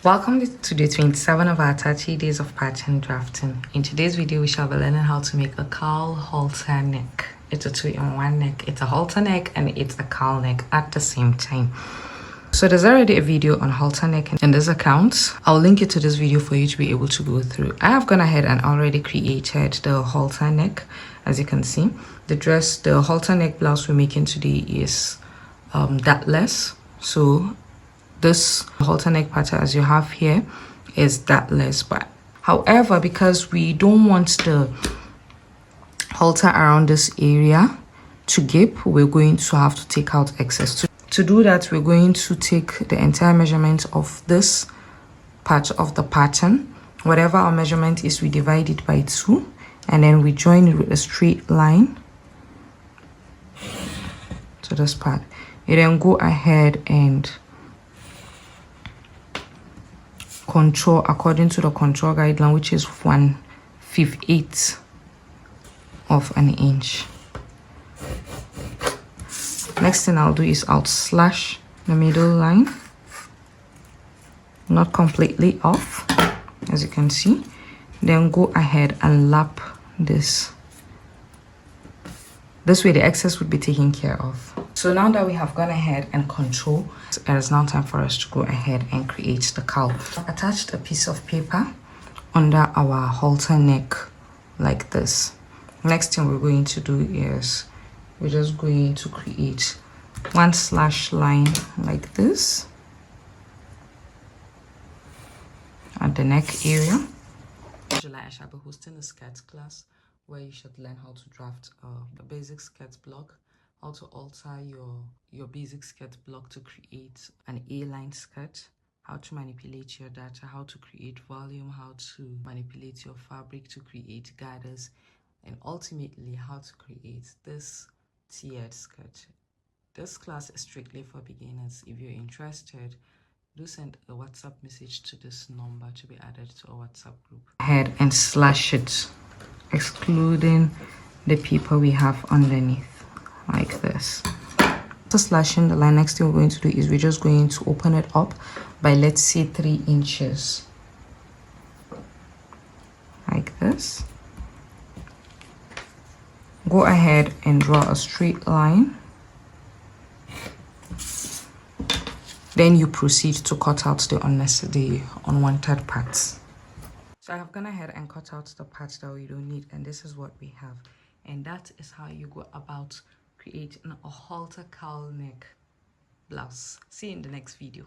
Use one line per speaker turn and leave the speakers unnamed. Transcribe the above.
Welcome to day 27 of our 30 days of pattern drafting. In today's video, we shall be learning how to make a cowl halter neck. It's a 2-in-1 neck. It's a halter neck and it's a cowl neck at the same time. So there's already a video on halter neck in this account. I'll link it to this video for you to be able to go through. I have gone ahead and already created the halter neck. As you can see, the halter neck blouse we're making today is datless. So this halter neck pattern as you have here is datless, but however, because we don't want the halter around this area to gape, we're going to have to take out excess. To do that, we're going to take the entire measurement of this part of the pattern. Whatever our measurement is, we divide it by 2 and then we join it with a straight line to this part. You then go ahead and contour according to the contour guideline, which is 1/5 of an inch. Next thing I'll do is I'll slash the middle line, not completely off, as you can see. Then go ahead and lap this. This way the excess would be taken care of. So now that we have gone ahead and contour, it is now time for us to go ahead and create the cowl. I've attached a piece of paper under our halter neck like this. Next thing we're going to do is we're just going to create one slash line like this at the neck area. In July, I shall be hosting a skirt class where you should learn how to draft a basic skirt block, how to alter your basic skirt block to create an A-line skirt, how to manipulate your data, how to create volume, how to manipulate your fabric to create gathers, and ultimately how to create this tiered skirt. This class is strictly for beginners. If you're interested, do send a WhatsApp message to this number to be added to our WhatsApp group. Head and slash it, excluding the people we have underneath like this. After slashing the line, next thing we're going to do is we're just going to open it up by, let's say, 3 inches like this. Go ahead and draw a straight line. Then you proceed to cut out the unwanted parts. So I have gone ahead and cut out the parts that we don't need, and this is what we have. And that is how you go about creating a halter cowl neck blouse. See you in the next video.